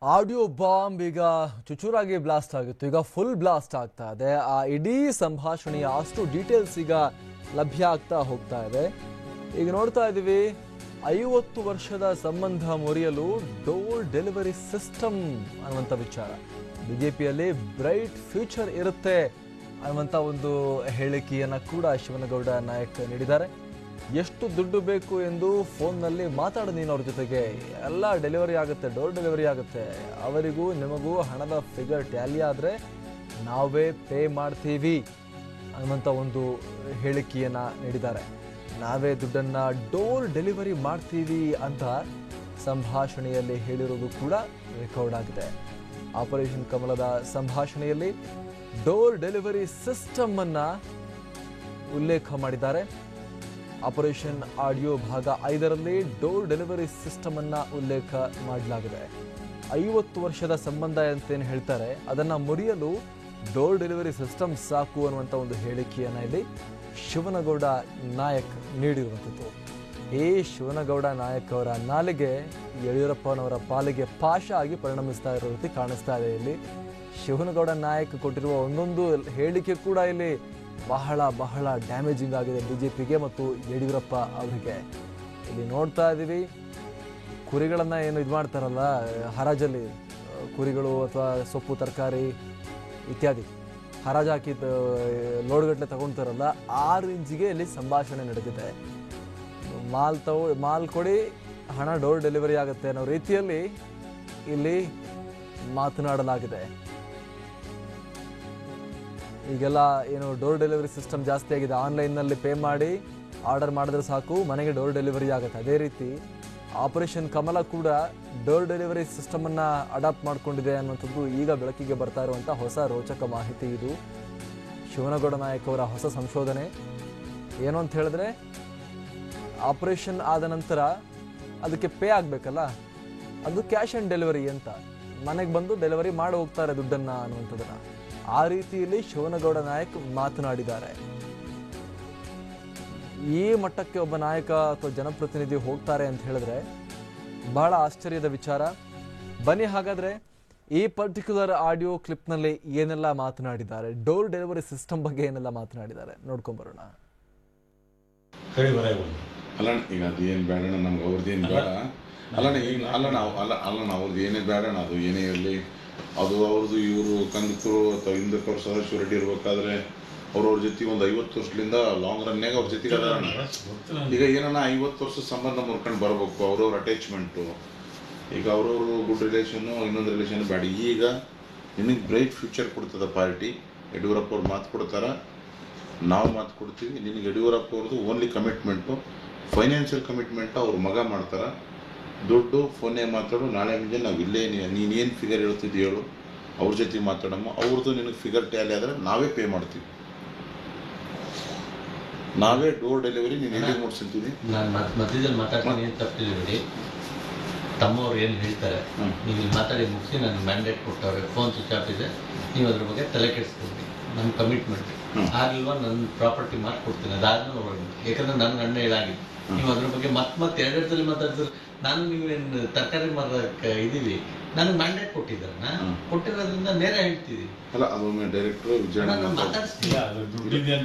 Audio bomb ಈಗ ಚುಚೂರಾಗಿ blast ಆಗಿತ್ತು. ಈಗ ಫುಲ್ ಬ್ಲಾಸ್ಟ್ ಆಗ್ತಾ ಇದೆ. ಆ ಇಡೀ ಸಂಭಾಷಣೆಯ ಅಷ್ಟು ಡೀಟೇಲ್ಸ್ ಈಗ ಲಭ್ಯ ಆಗ್ತಾ ಹೋಗ್ತಾ ಇದೆ. ಈಗ ನೋಡ್ತಾ ಇದ್ದೀವಿ 50 ವರ್ಷದ ಸಂಬಂಧ ಮುರಿಯಲು ಡೋರ್ ಡೆಲಿವರಿ ಸಿಸ್ಟಮ್ ಅನ್ನುವಂಥ ವಿಚಾರ. ಬಿಜೆಪಿಯಲ್ಲಿ ಬ್ರೈಟ್ ಫ್ಯೂಚರ್ ಇರುತ್ತೆ ಅನ್ನುವಂಥ ಒಂದು ಹೇಳಿಕೆಯನ್ನು ಕೂಡ ಶಿವನಗೌಡ ನಾಯಕ್ ನೀಡಿದ್ದಾರೆ. ಎಷ್ಟು ದುಡ್ಡು ಬೇಕು ಎಂದು ಫೋನ್ನಲ್ಲಿ ಮಾತಾಡಿ ನೀನು ಅವ್ರ ಜೊತೆಗೆ, ಎಲ್ಲ ಡೆಲಿವರಿ ಆಗುತ್ತೆ, ಡೋರ್ ಡೆಲಿವರಿ ಆಗುತ್ತೆ, ಅವರಿಗೂ ನಿಮಗೂ ಹಣದ ಫಿಗರ್ ಟ್ಯಾಲಿ ಆದರೆ ನಾವೇ ಪೇ ಮಾಡ್ತೀವಿ ಅನ್ನುವಂಥ ಒಂದು ಹೇಳಿಕೆಯನ್ನು ನೀಡಿದ್ದಾರೆ. ನಾವೇ ದುಡ್ಡನ್ನು ಡೋರ್ ಡೆಲಿವರಿ ಮಾಡ್ತೀವಿ ಅಂತ ಸಂಭಾಷಣೆಯಲ್ಲಿ ಹೇಳಿರೋದು ಕೂಡ ರೆಕಾರ್ಡ್ ಆಗಿದೆ. ಆಪರೇಷನ್ ಕಮಲದ ಸಂಭಾಷಣೆಯಲ್ಲಿ ಡೋರ್ ಡೆಲಿವರಿ ಸಿಸ್ಟಮ್ ಅನ್ನು ಉಲ್ಲೇಖ ಮಾಡಿದ್ದಾರೆ. ಆಪರೇಷನ್ ಆಡಿಯೋ ಭಾಗ 5ರಲ್ಲಿ ಡೋರ್ ಡೆಲಿವರಿ ಸಿಸ್ಟಮ್ ಅನ್ನು ಉಲ್ಲೇಖ ಮಾಡಲಾಗಿದೆ. 50 ವರ್ಷದ ಸಂಬಂಧ ಅಂತೇನು ಹೇಳ್ತಾರೆ, ಅದನ್ನು ಮುರಿಯಲು ಡೋರ್ ಡೆಲಿವರಿ ಸಿಸ್ಟಮ್ ಸಾಕು ಅನ್ನುವಂಥ ಒಂದು ಹೇಳಿಕೆಯನ್ನು ಇಲ್ಲಿ ಶಿವನಗೌಡ ನಾಯಕ್ ನೀಡಿರುವಂಥದ್ದು. ಈ ಶಿವನಗೌಡ ನಾಯಕ್ ಅವರ ನಾಲಿಗೆ ಯಡಿಯೂರಪ್ಪನವರ ಪಾಲಿಗೆ ಪಾಶ ಆಗಿ ಪರಿಣಮಿಸ್ತಾ ಇರೋ ರೀತಿ ಕಾಣಿಸ್ತಾ ಇದೆ. ಇಲ್ಲಿ ಶಿವನಗೌಡ ನಾಯಕ್ ಕೊಟ್ಟಿರುವ ಒಂದೊಂದು ಹೇಳಿಕೆ ಕೂಡ ಇಲ್ಲಿ ಬಹಳ ಬಹಳ ಡ್ಯಾಮೇಜಿಂಗ್ ಆಗಿದೆ ಬಿಜೆಪಿಗೆ ಮತ್ತು ಯಡಿಯೂರಪ್ಪ ಅವರಿಗೆ. ಇಲ್ಲಿ ನೋಡ್ತಾ ಇದ್ದೀವಿ, ಕುರಿಗಳನ್ನು ಏನು ಇದು ಮಾಡ್ತಾರಲ್ಲ ಹರಾಜಲ್ಲಿ, ಕುರಿಗಳು ಅಥವಾ ಸೊಪ್ಪು ತರಕಾರಿ ಇತ್ಯಾದಿ ಹರಾಜು ಹಾಕಿ ಲೋಡ್ಗಟ್ಟಲೆ ತಗೊಳ್ತಾರಲ್ಲ, ಆ ರೇಂಜಿಗೆ ಇಲ್ಲಿ ಸಂಭಾಷಣೆ ನಡೆದಿದೆ. ಮಾಲ್ ಕೊಡಿ, ಹಣ ಡೋರ್ ಡೆಲಿವರಿ ಆಗುತ್ತೆ ಅನ್ನೋ ರೀತಿಯಲ್ಲಿ ಇಲ್ಲಿ ಮಾತನಾಡಲಾಗಿದೆ. ಈಗೆಲ್ಲ ಏನು ಡೋರ್ ಡೆಲಿವರಿ ಸಿಸ್ಟಮ್ ಜಾಸ್ತಿ ಆಗಿದೆ, ಆನ್ಲೈನ್ನಲ್ಲಿ ಪೇ ಮಾಡಿ ಆರ್ಡರ್ ಮಾಡಿದ್ರೆ ಸಾಕು, ಮನೆಗೆ ಡೋರ್ ಡೆಲಿವರಿ ಆಗುತ್ತೆ. ಅದೇ ರೀತಿ ಆಪರೇಷನ್ ಕಮಲ ಕೂಡ ಡೋರ್ ಡೆಲಿವರಿ ಸಿಸ್ಟಮನ್ನು ಅಡಾಪ್ಟ್ ಮಾಡಿಕೊಂಡಿದೆ ಅನ್ನುವಂಥದ್ದು ಈಗ ಬೆಳಕಿಗೆ ಬರ್ತಾ ಇರುವಂಥ ಹೊಸ ರೋಚಕ ಮಾಹಿತಿ. ಇದು ಶಿವನಗೌಡ ನಾಯಕ್ ಅವರ ಹೊಸ ಸಂಶೋಧನೆ. ಏನು ಅಂತ ಹೇಳಿದ್ರೆ, ಆಪರೇಷನ್ ಆದ ನಂತರ ಅದಕ್ಕೆ ಪೇ ಆಗಬೇಕಲ್ಲ, ಅದು ಕ್ಯಾಶ್ ಆ್ಯಂಡ್ ಡೆಲಿವರಿ ಅಂತ, ಮನೆಗೆ ಬಂದು ಡೆಲಿವರಿ ಮಾಡಿ ಹೋಗ್ತಾರೆ ದುಡ್ಡನ್ನು ಅನ್ನುವಂಥದ್ದನ್ನು. ಆ ರೀತಿಯಲ್ಲಿ ಶಿವನಗೌಡ ನಾಯಕ್ ಮಾತನಾಡಿದ್ದಾರೆ. ಈ ಮಟ್ಟಕ್ಕೆ ಒಬ್ಬ ನಾಯಕ ಅಥವಾ ಜನಪ್ರತಿನಿಧಿ ಹೋಗ್ತಾರೆ ಅಂತ ಹೇಳಿದ್ರೆ ಬಹಳ ಆಶ್ಚರ್ಯದ ವಿಚಾರ. ಬನ್ನಿ ಹಾಗಾದ್ರೆ ಈ ಪರ್ಟಿಕ್ಯುಲರ್ ಆಡಿಯೋ ಕ್ಲಿಪ್ನಲ್ಲಿ ಏನೆಲ್ಲ ಮಾತನಾಡಿದ್ದಾರೆ, ಡೋರ್ ಡೆಲಿವರಿ ಸಿಸ್ಟಮ್ ಬಗ್ಗೆ ಏನೆಲ್ಲ ಮಾತನಾಡಿದ್ದಾರೆ ನೋಡ್ಕೊಂಡ್ಬರೋಣ. ಅಲ್ಲ ಈಗ ಅದು ಏನು ಬೇಡಣ, ನಮ್ಗೆ ಅವ್ರದ್ದೇನು ಬೇಡ. ಅಲ್ಲಣ್ಣ ಈಗ ಅಲ್ಲಣ್ಣ ಅವ್ರದ್ದು ಏನೇ ಬೇಡಣ, ಅದು ಏನೇ ಇರಲಿ, ಅದು ಅವ್ರದ್ದು ಇವರು ಕಂದಕರು ಅಥವಾ ಹಿಂದಕರು ಸದಸ್ಯರು ರೆಡ್ಡಿ ಇರ್ಬೇಕಾದ್ರೆ ಅವ್ರವ್ರ ಜೊತೆ ಒಂದು 50 ವರ್ಷದಿಂದ ಲಾಂಗ್ ರನ್ಯಾಗ ಅವ್ರ ಜೊತೆಗೆ ಅದಾರಣ್ಣ. ಈಗ ಏನನ್ನ 50 ವರ್ಷ ಸಂಬಂಧ ಮುರ್ಕೊಂಡು ಬರ್ಬೇಕು, ಅವ್ರವ್ರ ಅಟ್ಯಾಚ್ಮೆಂಟು, ಈಗ ಅವ್ರವ್ರು ಗುಡ್ ರಿಲೇಷನ್ನು, ಇನ್ನೊಂದು ರಿಲೇಷನ್ ಬೇಡ. ಈಗ ನಿಮಗೆ ಬ್ರೈಟ್ ಫ್ಯೂಚರ್ ಕೊಡ್ತದ ಪಾರ್ಟಿ. ಯಡಿಯೂರಪ್ಪ ಅವ್ರು ಮಾತು ಕೊಡ್ತಾರ, ನಾವು ಮಾತು ಕೊಡ್ತೀವಿ. ನಿನಗೆ ಯಡಿಯೂರಪ್ಪ ಅವ್ರದ್ದು ಓನ್ಲಿ ಕಮಿಟ್ಮೆಂಟು, ಫೈನಾನ್ಷಿಯಲ್ ಕಮಿಟ್ಮೆಂಟು ಅವ್ರ ಮಗ ಮಾಡ್ತಾರ. ದುಡ್ಡು ಫೋನೇ ಮಾತಾಡು, ನಾಳೆ ಮುಂಜಾನೆ ನಾವು ಇಲ್ಲೇ ನೀನೇನು ಫಿಗರ್ ಹೇಳ್ತಿದ್ದಿ ಹೇಳು, ಅವ್ರ ಜೊತೆ ಮಾತಾಡಮ್ಮ. ಅವ್ರದ್ದು ನಿನಗೆ ಫಿಗರ್ ಟ್ಯಾಲಿ ಆದರೆ ನಾವೇ ಪೇ ಮಾಡ್ತೀವಿ, ನಾವೇ ಡೋರ್ ಡೆಲಿವರಿ ನೀನು ಎಲ್ಲಿಗೆ ಮುಡ್ಸಿರ್ತೀವಿ. ನಾನು ಮಧ್ಯದಲ್ಲಿ ಮಾತಾಡ್ತೀನಿ ಏನು ತಪ್ಪಿದ್ದೀವಿ. ತಮ್ಮವ್ರು ಏನು ಹೇಳ್ತಾರೆ, ನೀವು ಇಲ್ಲಿ ಮಾತಾಡಿ ಮುಗಿಸಿ ನನಗೆ ಮ್ಯಾಂಡೇಟ್ ಕೊಟ್ಟವ್ರೆ, ಫೋನ್ ಸ್ವಿಚ್ ಆಫ್ ಇದೆ, ನೀವು ಅದ್ರ ಬಗ್ಗೆ ತಲೆ ಕೆಡಿಸ್ತೀವಿ. ನಮ್ಮ ಕಮಿಟ್ಮೆಂಟ್ ಆಗಿಲ್ವಾ, ನನ್ನ ಪ್ರಾಪರ್ಟಿ ಮಾರ್ಕ್ ಕೊಡ್ತೀನಿ, ಅದಾದ್ಮೇಲೆ ಹೊರಗೆ. ಯಾಕಂದ್ರೆ ನನ್ನ ಅಣ್ಣ ಹೇಳಾಗಿದೆ, ನೀವು ಅದ್ರ ಬಗ್ಗೆ ಮತ್ತೆ ಎರಡೆರಡಲ್ಲಿ ಮಾತಾಡ್ತಾರೆ. ನಾನು ನೀವೇನು ತರಕಾರಿ ಮಾರಕ್ಕೆ ಇದೀವಿ, ನನಗೆ ಮ್ಯಾಂಡೇಟ್ ಕೊಟ್ಟಿರೋದ್ರಿಂದ ನೇರ ಹೇಳ್ತೀವಿ. ಅಲ್ಲ ಅದೊಮ್ಮೆ ಡೈರೆಕ್ಟರ್ ಮಾತಾಡಿಸ್ತೀನಿ.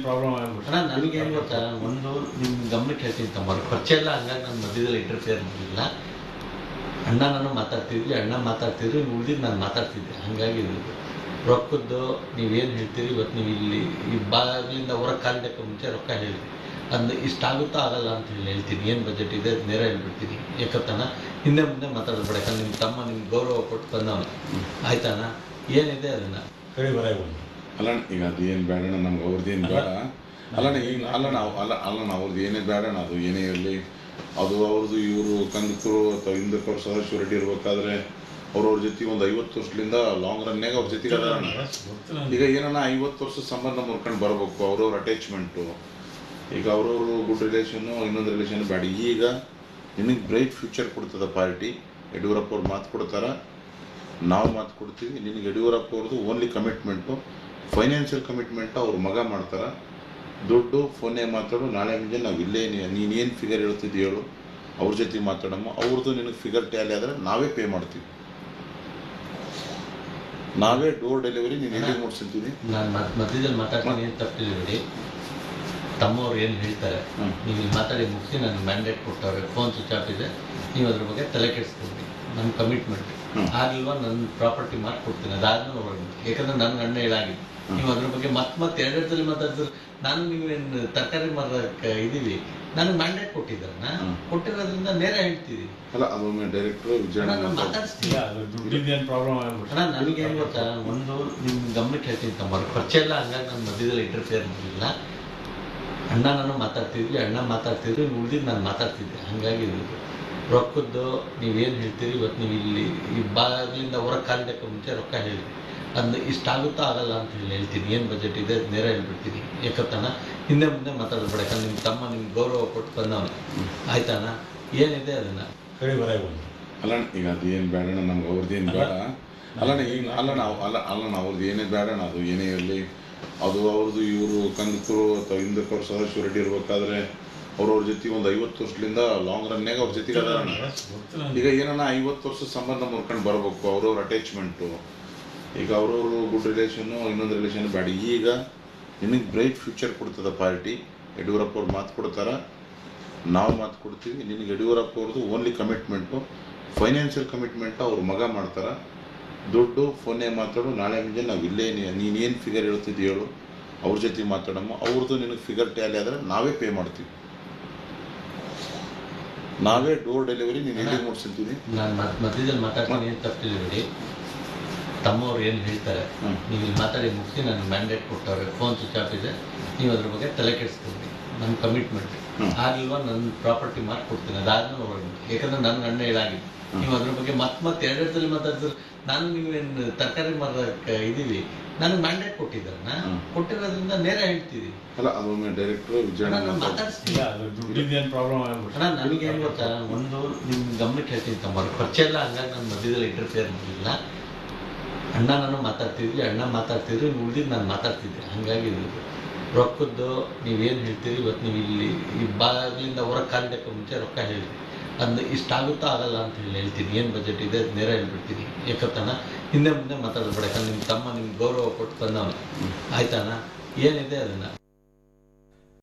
ನನಗೇನು ಗೊತ್ತಾ, ಒಂದು ನಿಮ್ಮ ಗಮನಕ್ಕೆ ಹೇಳ್ತೀನಿ ತಮ್ಮ ಪರಿಚಯ ಎಲ್ಲ, ಹಂಗಾಗಿ ನಾನು ಮಧ್ಯದಲ್ಲಿ ಇಂಟರ್ಫಿಯರ್ ಮಾಡಿಲ್ಲ. ಅಣ್ಣ ನಾನು ಮಾತಾಡ್ತಿದ್ವಿ, ಅಣ್ಣ ಮಾತಾಡ್ತಿದ್ರು, ಉಳಿದಿದ್ದು ನಾನು ಮಾತಾಡ್ತಿದ್ದೆ. ಹಾಗಾಗಿ ರೊಕ್ಕದ್ದು ನೀವೇನು ಹೇಳ್ತೀರಿ, ಇವತ್ತು ನೀವು ಇಲ್ಲಿ ಈ ಬಾಗಿಲಿಂದ ಹೊರಗೆ ಕಾಲಿಡಕ್ಕೆ ಮುಂಚೆ ರೊಕ್ಕ ಹೇಳ್ತೀವಿ, ಅದು ಇಷ್ಟಾಗುತ್ತೋ ಆಗಲ್ಲ ಅಂತ ಹೇಳ್ತೀನಿ. ಏನು ಬಜೆಟ್ ಇದೆ ಅದು ನೇರ ಹೇಳ್ಬಿಡ್ತೀನಿ. ಏಕತ್ತನ ಹಿಂದೆ ಮುಂದೆ ಮಾತಾಡಬೇಡ, ಯಾಕಂದ್ರೆ ನಿಮ್ಮ ತಮ್ಮ ನಿಮ್ಗೆ ಗೌರವ ಕೊಟ್ಟು ತಂದವನು, ಆಯ್ತಾನ ಏನಿದೆ ಅದನ್ನು ಹೇಳಿ ಬರೋದು. ಅಲ್ಲ ಈಗ ಅದು ಏನು ಬೇಡಣ, ನಮ್ಗೆ ಅವ್ರದ್ದೇನು ಬೇಡ. ಅಲ್ಲಣ್ಣ ಈಗ ಅಲ್ಲಣ್ಣ ಅವ್ರದ್ದು ಏನೇ ಬೇಡಣ, ಅದು ಏನೇ ಇರಲಿ, ಅದು ಅವ್ರದ್ದು ಇವರು ಕಂದಕರು ಅಥವಾ ಹಿಂದಕರು ಸದಸ್ಯರು ರೆಡ್ಡಿ ಇರ್ಬೇಕಾದ್ರೆ ಅವ್ರವ್ರ ಜೊತೆ ಒಂದು 50 ವರ್ಷದಿಂದ ಲಾಂಗ್ ರನ್ಯಾಗ ಅವ್ರ ಜೊತೆಗೆ ಅದಾರಣ್ಣ. ಈಗ ಏನನ್ನ 50 ವರ್ಷ ಸಂಬಂಧ ಮುರ್ಕೊಂಡು ಬರ್ಬೇಕು, ಅವ್ರವ್ರ ಅಟ್ಯಾಚ್ಮೆಂಟು, ಈಗ ಅವ್ರವ್ರು ಗುಡ್ ರಿಲೇಷನ್ನು, ಇನ್ನೊಂದು ರಿಲೇಷನ್ ಬೇಡ. ಈಗ ನಿಮಗೆ ಬ್ರೈಟ್ ಫ್ಯೂಚರ್ ಕೊಡ್ತದ ಪಾರ್ಟಿ. ಯಡಿಯೂರಪ್ಪ ಅವ್ರು ಮಾತು ಕೊಡ್ತಾರ, ನಾವು ಮಾತು ಕೊಡ್ತೀವಿ. ನಿನಗೆ ಯಡಿಯೂರಪ್ಪ ಅವ್ರದ್ದು ಓನ್ಲಿ ಕಮಿಟ್ಮೆಂಟು, ಫೈನಾನ್ಷಿಯಲ್ ಕಮಿಟ್ಮೆಂಟು ಅವ್ರ ಮಗ ಮಾಡ್ತಾರ. ದುಡ್ಡು ಫೋನೇ ಮಾತಾಡು, ನಾಳೆ ಮುಂಜಾನೆ ನಾವು ಇಲ್ಲೇ ನೀನೇನು ಫಿಗರ್ ಹೇಳ್ತಿದ್ದಿ ಹೇಳು, ಅವ್ರ ಜೊತೆ ಮಾತಾಡಮ್ಮ. ಅವ್ರದ್ದು ನಿನಗೆ ಫಿಗರ್ ಟ್ಯಾಲಿ ಆದರೆ ನಾವೇ ಪೇ ಮಾಡ್ತೀವಿ. ನಾವೇ ಡೋರ್ ಡೆಲಿವರಿ ನೀನು ಎಲ್ಲಿಗೆ ಮುಟ್ಸಿರ್ತೀನಿ. ನಾನು ಮಧ್ಯದಲ್ಲಿ ಮಾತಾಡ್ತೀನಿ, ಏನು ತಪ್ಪಿಲ್ಲ ಬಿಡಿ. ತಮ್ಮವ್ರು ಏನು ಹೇಳ್ತಾರೆ ನೀವು ಇಲ್ಲಿ ಮಾತಾಡಿ ಮುಗಿಸಿ ನನಗೆ ಮ್ಯಾಂಡೇಟ್ ಕೊಟ್ಟವ್ರೆ, ಫೋನ್ ಸ್ವಿಚ್ ಆಫ್ ಇದೆ, ನೀವು ಅದ್ರ ಬಗ್ಗೆ ತಲೆ ಕೆಡಿಸ್ಕೊಡಿ, ನನ್ನ ಕಮಿಟ್ಮೆಂಟ್ ಆಗಿಲ್ವಾ ನನ್ನ ಪ್ರಾಪರ್ಟಿ ಕೊಡ್ತೀನಿ, ಅದಾದ್ಮೇಲೆ ಹೊರಡಿ. ಯಾಕಂದ್ರೆ ನನ್ನ ಅಣ್ಣ ಹೇಳಾಗಿದೆ ನೀವು ಅದ್ರ ಬಗ್ಗೆ ಮತ್ತೆ ಎರಡೆರಡಲ್ಲಿ ಮಾತಾಡಿದ್ರು. ನಾನು ನೀವೇನು ತರಕಾರಿ ಮಾರಕ್ಕೆ ಇದೀವಿ, ನನಗೆ ಮ್ಯಾಂಡೇಟ್ ಕೊಟ್ಟಿದ್ದಾರಣ್ಣ, ಕೊಟ್ಟಿರೋದ್ರಿಂದ ನೇರ ಹೇಳ್ತೀವಿ. ಅಲ್ಲ ಅದೊಮ್ಮೆ ಡೈರೆಕ್ಟರ್ ನಾನು ಮಾತಾಡಿಸ್ತೀನಿ ಅಣ್ಣ. ನನಗೇನು ಗೊತ್ತಾ, ಒಂದು ನಿಮ್ಮ ಗಮನಕ್ಕೆ ಹೇಳ್ತೀನಿ ತಮ್ಮ ಖರ್ಚೆ ಎಲ್ಲ, ಹಂಗಾಗಿ ನಾನು ಮಧ್ಯದಲ್ಲಿ ಇಂಟರ್ಫಿಯರ್ ಮಾಡಲಿಲ್ಲ. ಅಣ್ಣ ನಾನು ಮಾತಾಡ್ತಿದ್ವಿ, ಅಣ್ಣ ಮಾತಾಡ್ತಿದ್ರು, ಉಳಿದಿದ್ದು ನಾನು ಮಾತಾಡ್ತಿದ್ದೆ. ಹಂಗಾಗಿ ರೊಕ್ಕದ್ದು ನೀವೇನು ಹೇಳ್ತೀರಿ ಇವತ್ತು, ನೀವು ಇಲ್ಲಿ ಈ ಬಾಗಿಲಿಂದ ಹೊರಗೆ ಕಾಲಿಡಕ್ಕೆ ಮುಂಚೆ ರೊಕ್ಕ ಹೇಳಿ, ಅದು ಇಷ್ಟಾಗುತ್ತೋ ಆಗಲ್ಲ ಅಂತ ಹೇಳ್ತೀನಿ. ಏನು ಬಜೆಟ್ ಇದೆ ನೇರ ಹೇಳ್ಬಿಡ್ತೀನಿ. ಯಾಕತ್ತಣ್ಣ ಹಿಂದೆ ಮುಂದೆ ಮಾತಾಡಬೇಡ, ಯಾಕಂದ್ರೆ ನಿಮ್ಮ ತಮ್ಮ ನಿಮ್ಗೆ ಗೌರವ ಕೊಟ್ಟು ಬಂದವನು, ಆಯ್ತಣ್ಣ ಏನಿದೆ ಅದನ್ನ ಅಲ್ಲ ಈಗ ಅದು ಏನು ಬೇಡಣ್ಣ, ನಮ್ಗೆ ಅವ್ರದ್ದೇನು ಬೇಡ. ಅಲ್ಲಣ್ಣ ಈಗ ಅಲ್ಲಣ್ಣ ಅವ್ರದ್ದು ಏನೇ ಬೇಡಣ್ಣ, ಅದು ಏನೇ ಇರಲಿ, ಅದು ಅವ್ರದ್ದು ಇವರು ಕಂದಕರು ಅಥವಾ ಹಿಂದಕ್ಕವ್ರ ಸದಸ್ಯರು ರೆಡ್ಡಿ ಇರ್ಬೇಕಾದ್ರೆ ಅವ್ರವ್ರ ಜೊತೆ ಒಂದು 50 ವರ್ಷದಿಂದ ಲಾಂಗ್ ರನ್ಯಾಗ ಅವ್ರ ಜೊತೆಗೆ ಅದಾರಣ್ಣ. ಈಗ ಏನನ್ನ 50 ವರ್ಷದ ಸಂಬಂಧ ಮುರ್ಕೊಂಡು ಬರ್ಬೇಕು, ಅವ್ರವ್ರ ಅಟ್ಯಾಚ್ಮೆಂಟು. ಈಗ ಅವ್ರವ್ರು ಗುಡ್ ರಿಲೇಷನ್ನು, ಇನ್ನೊಂದು ರಿಲೇಷನ್ ಬೇಡ. ಈಗ ನಿನಗೆ ಬ್ರೈಟ್ ಫ್ಯೂಚರ್ ಕೊಡ್ತದ ಪಾರ್ಟಿ. ಯಡಿಯೂರಪ್ಪ ಅವ್ರು ಮಾತು ಕೊಡ್ತಾರ, ನಾವು ಮಾತು ಕೊಡ್ತೀವಿ. ನಿನಗೆ ಯಡಿಯೂರಪ್ಪ ಅವ್ರದ್ದು ಓನ್ಲಿ ಕಮಿಟ್ಮೆಂಟು ಫೈನಾನ್ಷಿಯಲ್ ಕಮಿಟ್ಮೆಂಟು. ಅವ್ರ ಮಗ ಮಾಡ್ತಾರೆ ದುಡ್ಡು, ಫೋನ್ನೇ ಮಾತಾಡು, ನಾಳೆ ಮುಂಜಾನೆ ನಾವು ಇಲ್ಲೇ ನೀನೇನು ಫಿಗರ್ ಹೇಳ್ತಿದ್ದು ಹೇಳು, ಅವ್ರ ಜೊತೆ ಮಾತಾಡಮ್ಮ. ಅವ್ರದ್ದು ನಿನಗೆ ಫಿಗರ್ ಟ್ಯಾಲಿ ಆದರೆ ನಾವೇ ಪೇ ಮಾಡ್ತೀವಿ. ನಾವೇ ಡೋರ್ ಡೆಲಿವರಿ ನೀನು ಎಲ್ಲಿಗೆ ಮುಟ್ಸಿರ್ತೀವಿ. ನಾನು ಮಧ್ಯದಲ್ಲಿ ಮಾತಾಡ್ತೀನಿ, ಏನು ತಪ್ಪಿಲ್ಲ ಬಿಡಿ. ತಮ್ಮವ್ರು ಏನು ಹೇಳ್ತಾರೆ ನೀವು ಇಲ್ಲಿ ಮಾತಾಡಿ ಮುಗಿಸಿ ನನಗೆ ಮ್ಯಾಂಡೇಟ್ ಕೊಟ್ಟವ್ರೆ, ಫೋನ್ ಸ್ವಿಚ್ ಆಫ್ ಇದೆ, ನೀವು ಅದ್ರ ಬಗ್ಗೆ ತಲೆ ಕೆಡಿಸ್ಕೊಡಿ, ನನ್ನ ಕಮಿಟ್ಮೆಂಟ್ ಆಗಿಲ್ವಾ ನನ್ನ ಪ್ರಾಪರ್ಟಿ ಕೊಡ್ತೀನಿ, ಅದಾದ್ಮೇಲೆ ಹೊರಡಿ. ಯಾಕಂದ್ರೆ ನನ್ನ ಅಣ್ಣ ಹೇಳಾಗಿದೆ ನೀವು ಅದ್ರ ಬಗ್ಗೆ ಮತ್ತೆ ಎರಡೆರಡಲ್ಲಿ ಮಾತಾಡಿದ್ರು. ನಾನು ನೀವೇನು ತರಕಾರಿ ಮಾರಕ್ಕೆ ಇದೀವಿ, ನನಗೆ ಮ್ಯಾಂಡೇಟ್ ಕೊಟ್ಟಿದ್ದಾರಣ್ಣ, ಕೊಟ್ಟಿರೋದ್ರಿಂದ ನೇರ ಹೇಳ್ತೀವಿ. ಅಲ್ಲ ಅದೊಮ್ಮೆ ಡೈರೆಕ್ಟರ್ ನಾನು ಮಾತಾಡಿಸ್ತೀನಿ ಅಣ್ಣ. ನನಗೇನು ಗೊತ್ತಾ, ಒಂದು ನಿಮ್ಮ ಗಮನಕ್ಕೆ ಹೇಳ್ತೀನಿ ತಮ್ಮ ಖರ್ಚೆ ಎಲ್ಲ, ಹಂಗಾಗಿ ನಾನು ಮಧ್ಯದಲ್ಲಿ ಇಂಟರ್ಫಿಯರ್ ಮಾಡಲಿಲ್ಲ. ಅಣ್ಣ ನಾನು ಮಾತಾಡ್ತಿದ್ವಿ, ಅಣ್ಣ ಮಾತಾಡ್ತಿದ್ರು, ಉಳಿದಿದ್ದು ನಾನು ಮಾತಾಡ್ತಿದ್ದೆ. ಹಂಗಾಗಿ ರೊಕ್ಕದ್ದು ನೀವೇನು ಹೇಳ್ತೀರಿ ಇವತ್ತು, ನೀವು ಇಲ್ಲಿ ಈ ಬಾಗಿಲಿಂದ ಹೊರಗೆ ಕಾಲಿಡಕ್ಕೆ ಮುಂಚೆ ರೊಕ್ಕ ಹೇಳಿ, ಅದು ಇಷ್ಟಾಗುತ್ತೋ ಆಗಲ್ಲ ಅಂತ ಹೇಳ್ತೀನಿ. ಏನು ಬಜೆಟ್ ಇದೆ ನೇರ ಹೇಳ್ಬಿಡ್ತೀನಿ. ಯಾಕತ್ತಣ್ಣ ಹಿಂದೆ ಮುಂದೆ ಮಾತಾಡಬೇಡ, ಯಾಕಂದ್ರೆ ನಿಮ್ಮ ತಮ್ಮ ನಿಮ್ಗೆ ಗೌರವ ಕೊಟ್ಟು ಬಂದವನು, ಆಯ್ತಣ್ಣ ಏನಿದೆ ಅದನ್ನು